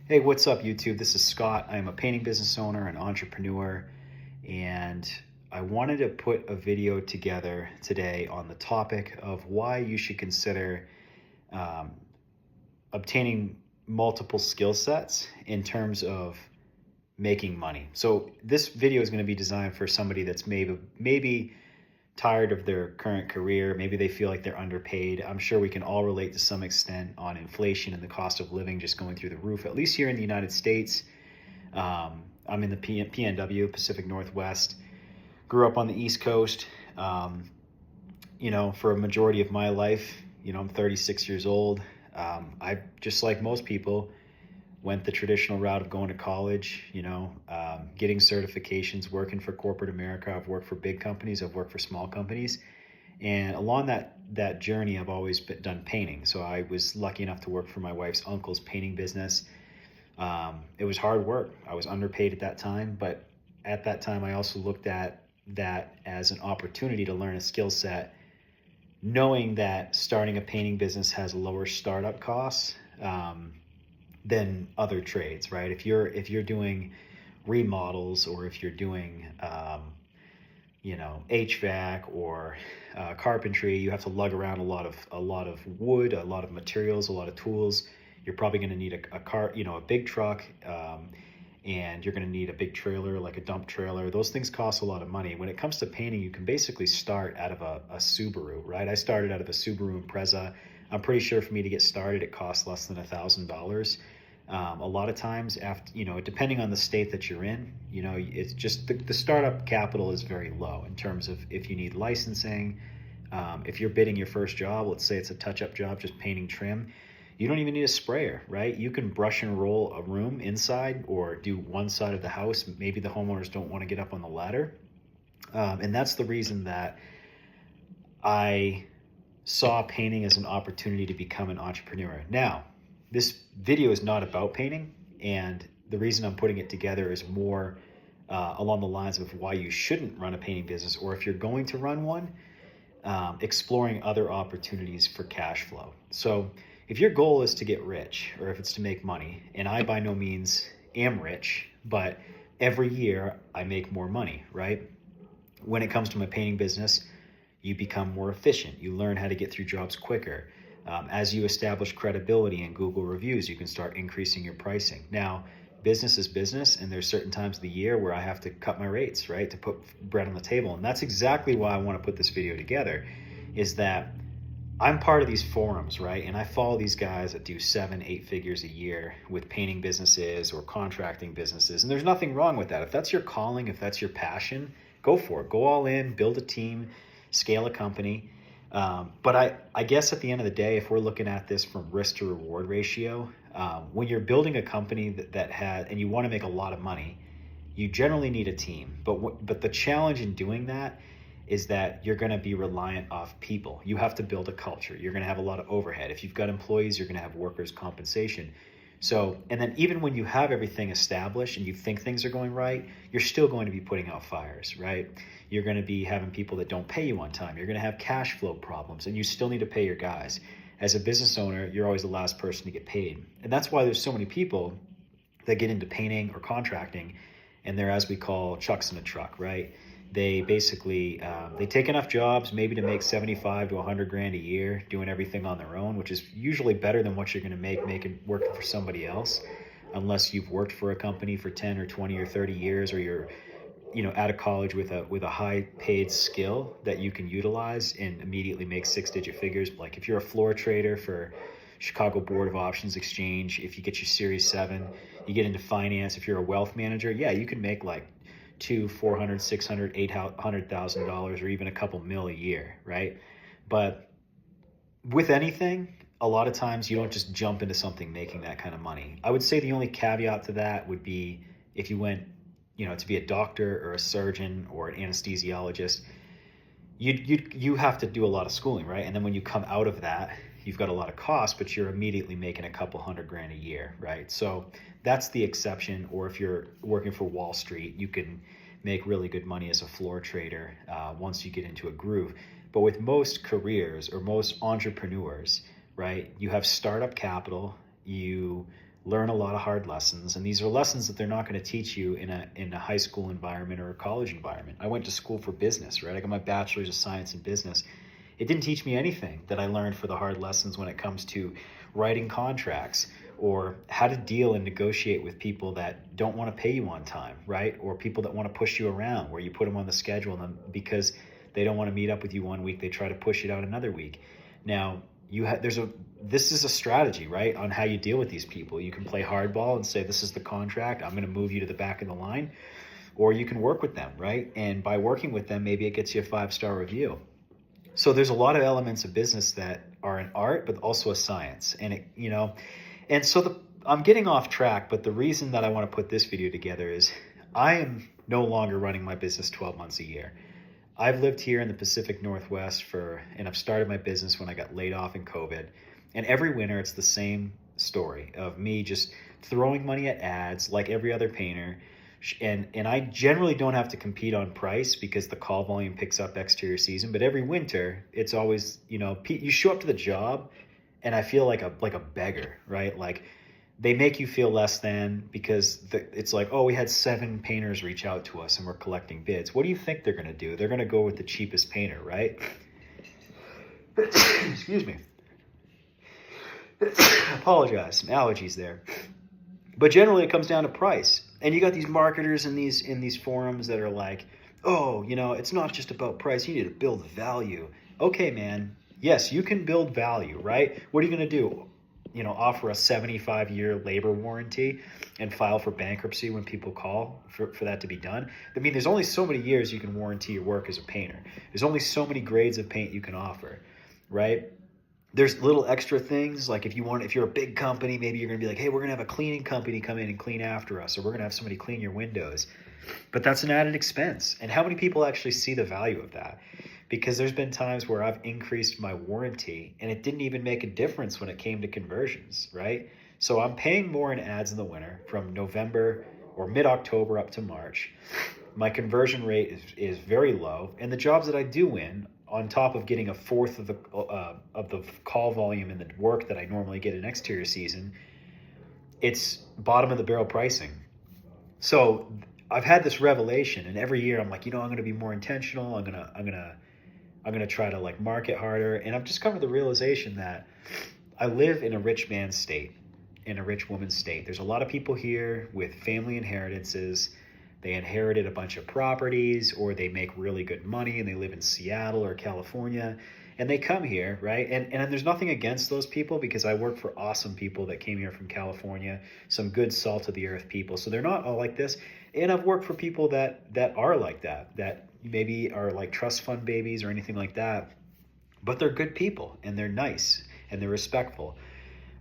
Hey, what's up, YouTube? This is Scott. I am a painting business owner and entrepreneur, and I wanted to put a video together today on the topic of why you should consider um, obtaining multiple skill sets in terms of making money. So this video is going to be designed for somebody that's maybe tired of their current career. Maybe they feel like they're underpaid. I'm sure we can all relate to some extent on inflation and the cost of living just going through the roof, at least here in the United States. I'm in the PNW, Pacific Northwest. Grew up on the East Coast. Um, for a majority of my life, I'm 36 years old. I, just like most people, went the traditional route of going to college, getting certifications, working for corporate America. I've worked for big companies, I've worked for small companies. And along that journey, I've always done painting. So I was lucky enough to work for my wife's uncle's painting business. It was hard work. I was underpaid at that time, but at that time, I also looked at that as an opportunity to learn a skill set, knowing that starting a painting business has lower startup costs than other trades, right? If you're doing remodels, or if you're doing HVAC or carpentry, you have to lug around a lot of wood, a lot of materials, a lot of tools. You're probably going to need a car, a big truck, and you're going to need a big trailer, like a dump trailer. Those things cost a lot of money. When it comes to painting, you can basically start out of a Subaru, right? I started out of a Subaru Impreza. I'm pretty sure for me to get started, it costs less than $1,000. A lot of times, after depending on the state that you're in, it's just the startup capital is very low in terms of if you need licensing. If you're bidding your first job, let's say it's a touch-up job, just painting trim, you don't even need a sprayer, right? You can brush and roll a room inside or do one side of the house. Maybe the homeowners don't want to get up on the ladder. And that's the reason that I saw painting as an opportunity to become an entrepreneur. Now, this video is not about painting, and the reason I'm putting it together is more along the lines of why you shouldn't run a painting business, or if you're going to run one, exploring other opportunities for cash flow. So if your goal is to get rich, or if it's to make money, and I by no means am rich, but every year I make more money, right? When it comes to my painting business, you become more efficient. You learn how to get through jobs quicker. As you establish credibility in Google reviews, you can start increasing your pricing. Now, business is business, and there's certain times of the year where I have to cut my rates, right, to put bread on the table. And that's exactly why I want to put this video together, is that I'm part of these forums, right? And I follow these guys that do 7, 8 figures a year with painting businesses or contracting businesses. And there's nothing wrong with that. If that's your calling, if that's your passion, go for it. Go all in, build a team, scale a company. But I guess at the end of the day, if we're looking at this from risk to reward ratio, when you're building a company that has, and you want to make a lot of money, you generally need a team. But the challenge in doing that is that you're going to be reliant off people. You have to build a culture. You're going to have a lot of overhead. If you've got employees, you're going to have workers' compensation. So, and then even when you have everything established and you think things are going right, you're still going to be putting out fires, right? You're going to be having people that don't pay you on time. You're going to have cash flow problems, and you still need to pay your guys. As a business owner, you're always the last person to get paid. And that's why there's so many people that get into painting or contracting, and they're, as we call, chucks in a truck, right? They basically they take enough jobs maybe to make 75 to 100 grand a year doing everything on their own, which is usually better than what you're going to make making working for somebody else, unless you've worked for a company for 10 or 20 or 30 years, or you're out of college with a high paid skill that you can utilize and immediately make 6-digit figures. Like if you're a floor trader for Chicago Board of Options Exchange, if you get your Series 7, you get into finance. If you're a wealth manager, yeah, you can make like two, 400, 600, $800,000, or even a couple mil a year, right? But with anything, a lot of times you don't just jump into something making that kind of money. I would say the only caveat to that would be if you went, to be a doctor or a surgeon or an anesthesiologist, you have to do a lot of schooling, right? And then when you come out of that, you've got a lot of costs, but you're immediately making a couple hundred grand a year, right? So that's the exception. Or if you're working for Wall Street, you can make really good money as a floor trader once you get into a groove. But with most careers or most entrepreneurs, right, you have startup capital, you learn a lot of hard lessons. And these are lessons that they're not going to teach you in a high school environment or a college environment. I went to school for business, right? I got my bachelor's of science in business. It didn't teach me anything that I learned for the hard lessons when it comes to writing contracts or how to deal and negotiate with people that don't want to pay you on time, right? Or people that want to push you around, where you put them on the schedule and then because they don't want to meet up with you one week, they try to push it out another week. Now, this is a strategy, right, on how you deal with these people. You can play hardball and say, this is the contract, I'm going to move you to the back of the line. Or you can work with them, right? And by working with them, maybe it gets you a 5-star review. So there's a lot of elements of business that are an art, but also a science. And I'm getting off track, but the reason that I want to put this video together is I am no longer running my business 12 months a year. I've lived here in the Pacific Northwest and I've started my business when I got laid off in COVID. And every winter, it's the same story of me just throwing money at ads like every other painter. And I generally don't have to compete on price because the call volume picks up exterior season. But every winter, it's always, you show up to the job and I feel like a beggar, right? Like they make you feel less than because it's like, oh, we had 7 painters reach out to us and we're collecting bids. What do you think they're going to do? They're going to go with the cheapest painter, right? Excuse me. Apologize, some allergies there. But generally it comes down to price. And you got these marketers in these forums that are like, oh, it's not just about price. You need to build value. Okay, man. Yes, you can build value, right? What are you going to do? Offer a 75-year labor warranty and file for bankruptcy when people call for that to be done? I mean, there's only so many years you can warranty your work as a painter. There's only so many grades of paint you can offer, right? There's little extra things like if you're a big company, maybe you're going to be like, hey, we're going to have a cleaning company come in and clean after us, or we're going to have somebody clean your windows. But that's an added expense. And how many people actually see the value of that? Because there's been times where I've increased my warranty and it didn't even make a difference when it came to conversions, right? So I'm paying more in ads in the winter from November or mid-October up to March. My conversion rate is very low. And the jobs that I do win, on top of getting a fourth of the call volume and the work that I normally get in exterior season, it's bottom of the barrel pricing. So I've had this revelation, and every year I'm like, I'm going to be more intentional. I'm going to try to like market harder. And I've just come to the realization that I live in a rich man's state, in a rich woman's state. There's a lot of people here with family inheritances. They inherited a bunch of properties, or they make really good money and they live in Seattle or California and they come here, right? And there's nothing against those people because I work for awesome people that came here from California, some good salt of the earth people. So they're not all like this. And I've worked for people that are like that maybe are like trust fund babies or anything like that, but they're good people and they're nice and they're respectful.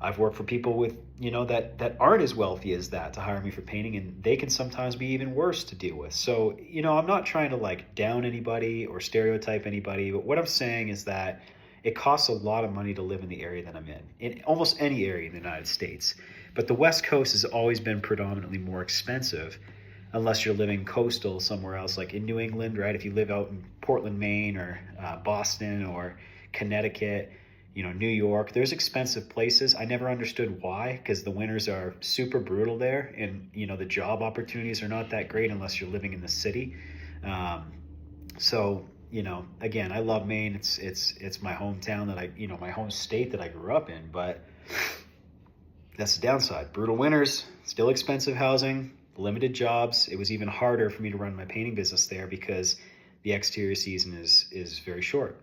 I've worked for people with, that aren't as wealthy as that to hire me for painting, and they can sometimes be even worse to deal with. So, I'm not trying to like down anybody or stereotype anybody, but what I'm saying is that it costs a lot of money to live in the area that I'm in almost any area in the United States. But the West Coast has always been predominantly more expensive unless you're living coastal somewhere else, like in New England, right? If you live out in Portland, Maine, or Boston or Connecticut, New York, there's expensive places. I never understood why, because the winters are super brutal there, and the job opportunities are not that great unless you're living in the city. So again, I love Maine. It's my hometown that my home state that I grew up in, but that's the downside. Brutal winters, still expensive housing, limited jobs. It was even harder for me to run my painting business there because the exterior season is very short.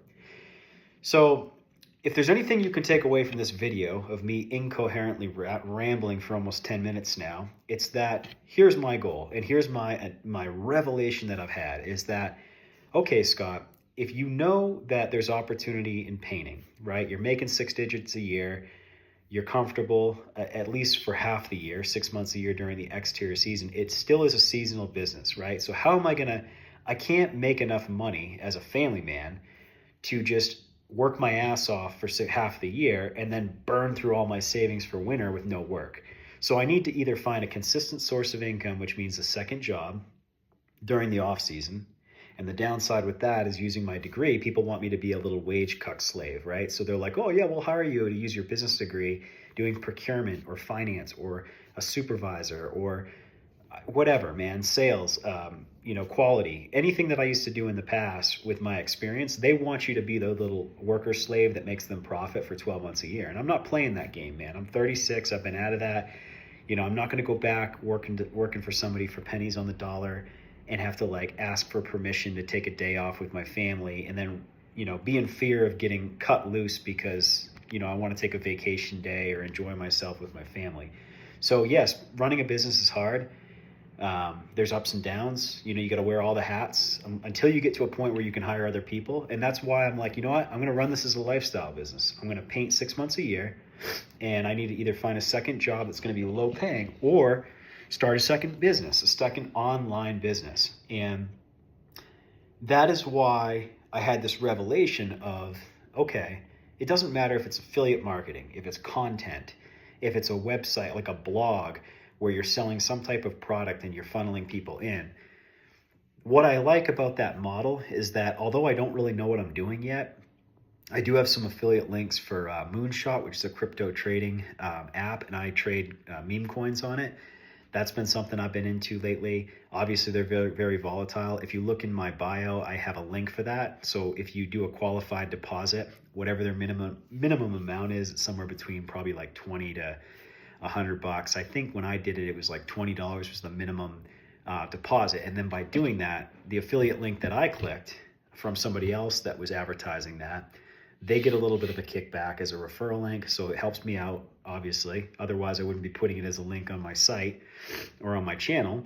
So if there's anything you can take away from this video of me incoherently rambling for almost 10 minutes now, it's that here's my goal, and here's my revelation that I've had is that, okay, Scott, if you know that there's opportunity in painting, right? You're making 6 digits a year, you're comfortable at least for half the year, 6 months a year during the exterior season, it still is a seasonal business, right? So how am I can't make enough money as a family man to just work my ass off for half the year and then burn through all my savings for winter with no work. So I need to either find a consistent source of income, which means a second job during the off season. And the downside with that is using my degree, people want me to be a little wage cuck slave, right? So they're like, oh yeah, we'll hire you to use your business degree doing procurement or finance or a supervisor or whatever, man, sales, quality, anything that I used to do in the past with my experience, they want you to be the little worker slave that makes them profit for 12 months a year. And I'm not playing that game, man. I'm 36. I've been out of that. I'm not going to go back working for somebody for pennies on the dollar and have to like ask for permission to take a day off with my family and then, be in fear of getting cut loose because, I want to take a vacation day or enjoy myself with my family. So yes, running a business is hard. There's ups and downs. You got to wear all the hats until you get to a point where you can hire other people. And that's why I'm like, you know what? I'm going to run this as a lifestyle business. I'm going to paint 6 months a year, and I need to either find a second job that's going to be low paying or start a second business, a second online business. And that is why I had this revelation of, okay, it doesn't matter if it's affiliate marketing, if it's content, if it's a website, like a blog, where you're selling some type of product and you're funneling people in. What I like about that model is that although I don't really know what I'm doing yet, I do have some affiliate links for Moonshot, which is a crypto trading app, and I trade meme coins on it. That's been something I've been into lately. Obviously, they're very, very volatile. If you look in my bio, I have a link for that. So if you do a qualified deposit, whatever their minimum amount is, it's somewhere between probably like 20 to $100. I think when I did it, it was like $20 was the minimum deposit. And then by doing that, the affiliate link that I clicked from somebody else that was advertising that, they get a little bit of a kickback as a referral link. So it helps me out, obviously. Otherwise, I wouldn't be putting it as a link on my site or on my channel.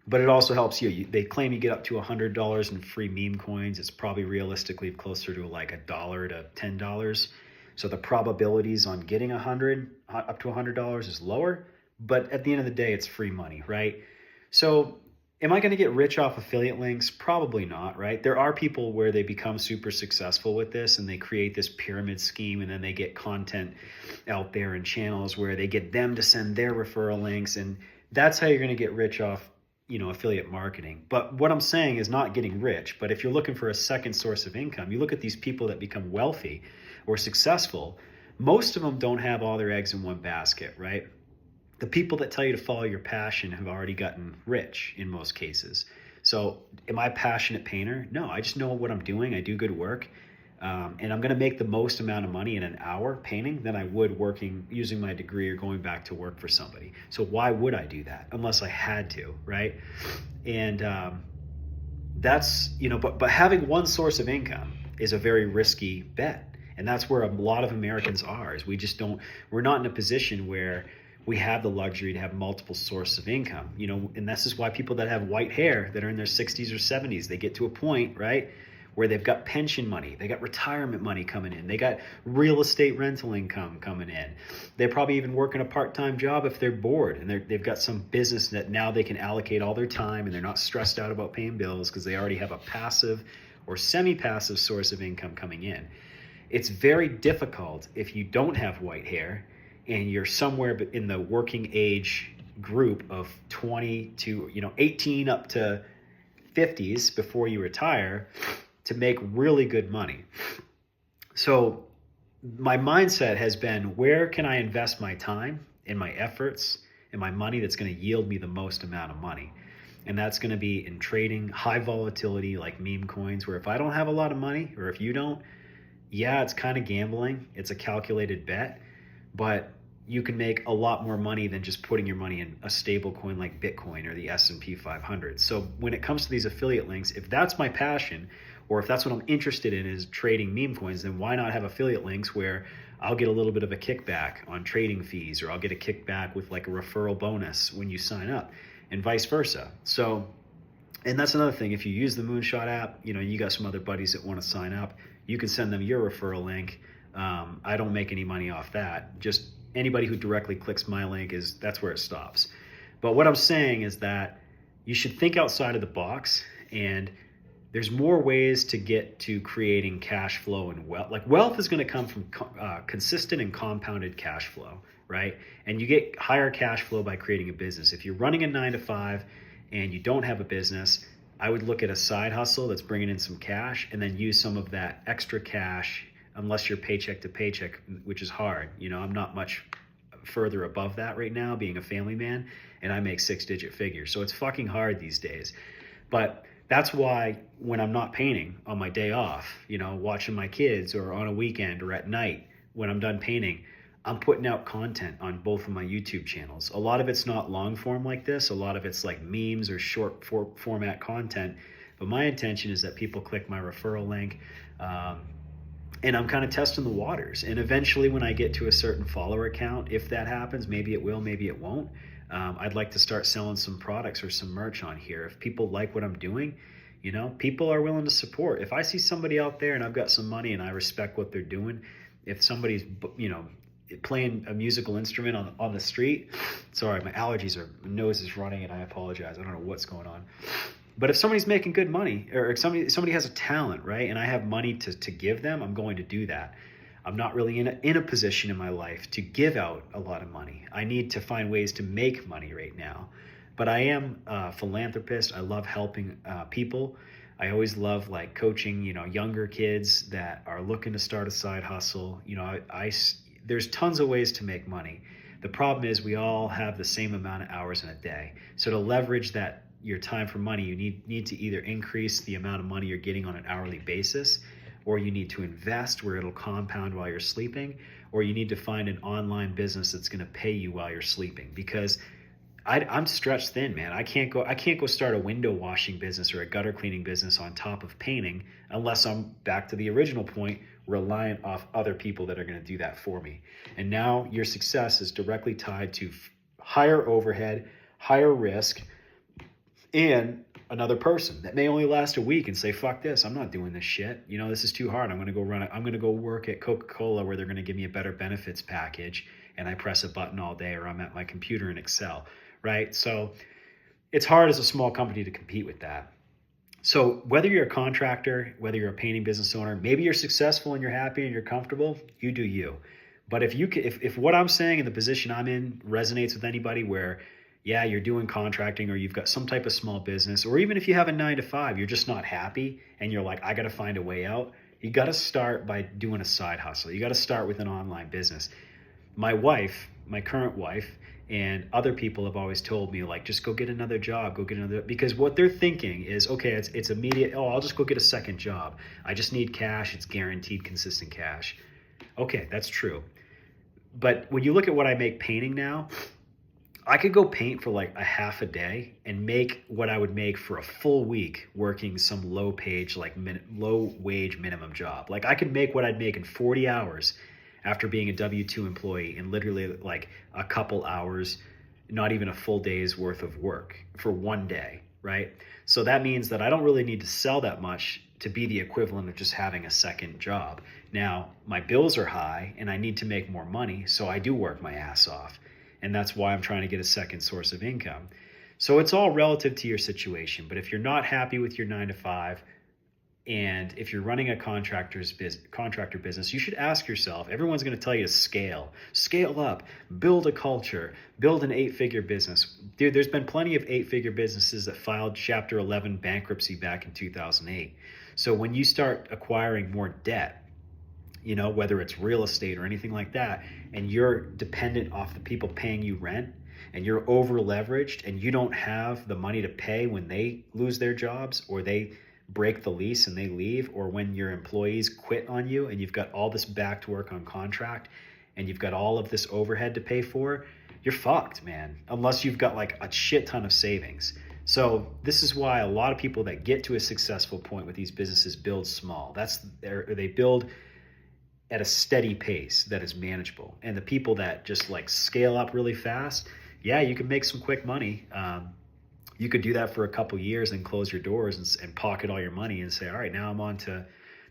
But it also helps you. They claim you get up to $100 in free meme coins. It's probably realistically closer to like $1 to $10. So the probabilities on getting up to $100 is lower, but at the end of the day, it's free money, right? So am I going to get rich off affiliate links? Probably not, right? There are people where they become super successful with this and they create this pyramid scheme, and then they get content out there in channels where they get them to send their referral links, and that's how you're going to get rich off affiliate marketing. But what I'm saying is not getting rich, but if you're looking for a second source of income, you look at these people that become wealthy or successful, most of them don't have all their eggs in one basket, right? The people that tell you to follow your passion have already gotten rich in most cases. So am I a passionate painter? No, I just know what I'm doing. I do good work. And I'm going to make the most amount of money in an hour painting than I would working, using my degree or going back to work for somebody. So why would I do that unless I had to, right? And that's, but having one source of income is a very risky bet. And that's where a lot of Americans are, is we're not in a position where we have the luxury to have multiple sources of income, and this is why people that have white hair that are in their 60s or 70s, they get to a point, right, where they've got pension money, they got retirement money coming in, they got real estate rental income coming in. They're probably even working a part-time job if they're bored, and they've got some business that now they can allocate all their time, and they're not stressed out about paying bills because they already have a passive or semi-passive source of income coming in. It's very difficult if you don't have white hair and you're somewhere in the working age group of 20 to 18 up to 50s before you retire to make really good money. So my mindset has been, where can I invest my time and my efforts and my money that's going to yield me the most amount of money? And that's going to be in trading high volatility like meme coins, where if I don't have a lot of money, or if you don't, yeah, it's kind of gambling. It's a calculated bet, but you can make a lot more money than just putting your money in a stable coin like Bitcoin or the S&P 500. So when it comes to these affiliate links, if that's my passion, or if that's what I'm interested in is trading meme coins, then why not have affiliate links where I'll get a little bit of a kickback on trading fees, or I'll get a kickback with like a referral bonus when you sign up, and vice versa. So, and that's another thing. If you use the Moonshot app, you got some other buddies that want to sign up, you can send them your referral link. I don't make any money off that. Just anybody who directly clicks my link, that's where it stops. But what I'm saying is that you should think outside of the box, and there's more ways to get to creating cash flow and wealth. Like, wealth is going to come from consistent and compounded cash flow, right? And you get higher cash flow by creating a business. If you're running a 9-to-5 and you don't have a business, I would look at a side hustle that's bringing in some cash, and then use some of that extra cash, unless you're paycheck to paycheck, which is hard. I'm not much further above that right now, being a family man, and I make 6-digit figures. So it's fucking hard these days. But that's why when I'm not painting on my day off, watching my kids, or on a weekend, or at night when I'm done painting, I'm putting out content on both of my YouTube channels. A lot of it's not long form like this. A lot of it's like memes or short format content. But my intention is that people click my referral link. And I'm kind of testing the waters. And eventually when I get to a certain follower count, if that happens, maybe it will, maybe it won't. I'd like to start selling some products or some merch on here. If people like what I'm doing, people are willing to support. If I see somebody out there and I've got some money and I respect what they're doing, if somebody's, playing a musical instrument on the street, sorry, my nose is running and I apologize. I don't know what's going on. But if somebody's making good money, or if somebody has a talent, right, and I have money to give them, I'm going to do that. I'm not really in a position in my life to give out a lot of money. I need to find ways to make money right now. But I am a philanthropist. I love helping people. I always love like coaching, younger kids that are looking to start a side hustle. There's tons of ways to make money. The problem is we all have the same amount of hours in a day. So to leverage your time for money, you need to either increase the amount of money you're getting on an hourly basis, or you need to invest where it'll compound while you're sleeping, or you need to find an online business that's going to pay you while you're sleeping. Because I'm stretched thin, man. I can't go start a window washing business or a gutter cleaning business on top of painting unless I'm, back to the original point, reliant off other people that are going to do that for me. And now your success is directly tied to higher overhead, higher risk, and another person that may only last a week and say, fuck this, I'm not doing this shit. This is too hard. I'm going to go work at Coca-Cola where they're going to give me a better benefits package and I press a button all day, or I'm at my computer in Excel, right? So it's hard as a small company to compete with that. So whether you're a contractor, whether you're a painting business owner, maybe you're successful and you're happy and you're comfortable, you do you. But if what I'm saying and the position I'm in resonates with anybody, where yeah, you're doing contracting, or you've got some type of small business, or even if you have a 9-to-5, you're just not happy and you're like, I got to find a way out. You got to start by doing a side hustle. You got to start with an online business. My current wife, and other people have always told me, like, just go get another job, because what they're thinking is, okay, it's immediate. Oh, I'll just go get a second job. I just need cash. It's guaranteed, consistent cash. Okay, that's true. But when you look at what I make painting now, I could go paint for like a half a day and make what I would make for a full week working some low wage minimum job. Like I could make what I'd make in 40 hours after being a W-2 employee in literally like a couple hours, not even a full day's worth of work for one day, right? So that means that I don't really need to sell that much to be the equivalent of just having a second job. Now, my bills are high and I need to make more money, so I do work my ass off. And that's why I'm trying to get a second source of income. So it's all relative to your situation. But if you're not happy with your 9-to-5, and if you're running a contractor business, you should ask yourself, everyone's going to tell you to scale up, build a culture, build an 8-figure business. Dude, there's been plenty of 8-figure businesses that filed Chapter 11 bankruptcy back in 2008. So when you start acquiring more debt, whether it's real estate or anything like that, and you're dependent off the people paying you rent, and you're over leveraged, and you don't have the money to pay when they lose their jobs, or they break the lease and they leave, or when your employees quit on you and you've got all this back to work on contract and you've got all of this overhead to pay for, you're fucked, man, unless you've got like a shit ton of savings. So this is why a lot of people that get to a successful point with these businesses build small. They build at a steady pace that is manageable. And the people that just like scale up really fast, yeah, you can make some quick money. You could do that for a couple years and close your doors and pocket all your money and say, all right, now I'm on to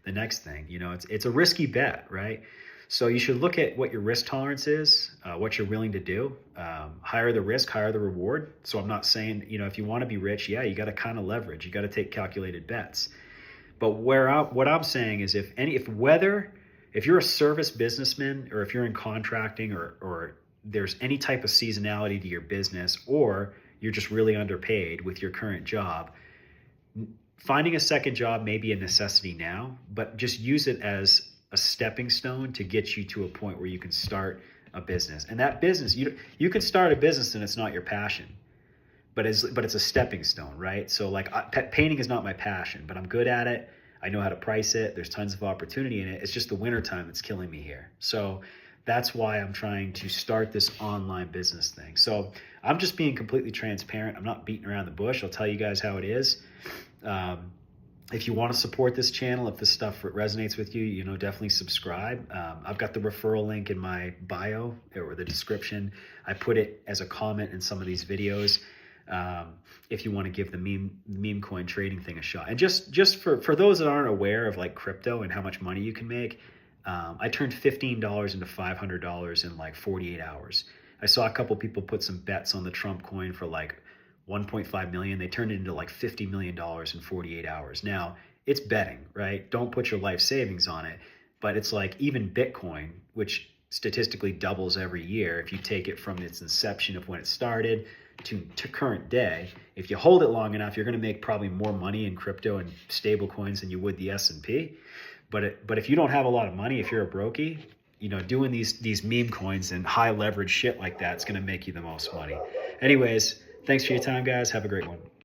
the next thing. It's a risky bet, right? So you should look at what your risk tolerance is, what you're willing to do. Higher the risk, higher the reward. So I'm not saying, if you want to be rich, yeah, you got to kind of leverage. You got to take calculated bets. But what I'm saying is if you're a service businessman, or if you're in contracting, or there's any type of seasonality to your business, or you're just really underpaid with your current job, finding a second job may be a necessity now, but just use it as a stepping stone to get you to a point where you can start a business. And that business, you can start a business and it's not your passion, but it's a stepping stone, right? So like painting is not my passion, but I'm good at it. I know how to price it. There's tons of opportunity in it. It's just the winter time that's killing me here. So that's why I'm trying to start this online business thing. So I'm just being completely transparent. I'm not beating around the bush. I'll tell you guys how it is. If you want to support this channel, if this stuff resonates with you, you know, definitely subscribe. I've got the referral link in my bio or the description. I put it as a comment in some of these videos. If you want to give the meme coin trading thing a shot. And just for those that aren't aware of like crypto and how much money you can make, I turned $15 into $500 in like 48 hours. I saw a couple people put some bets on the Trump coin for like 1.5 million. They turned it into like $50 million in 48 hours. Now it's betting, right? Don't put your life savings on it, but it's like even Bitcoin, which statistically doubles every year. If you take it from its inception of when it started to current day, if you hold it long enough, you're going to make probably more money in crypto and stable coins than you would the S&P. But if you don't have a lot of money, if you're a brokey, you know, doing these meme coins and high leverage shit like that, it's going to make you the most money. Anyways, thanks for your time, guys. Have a great one.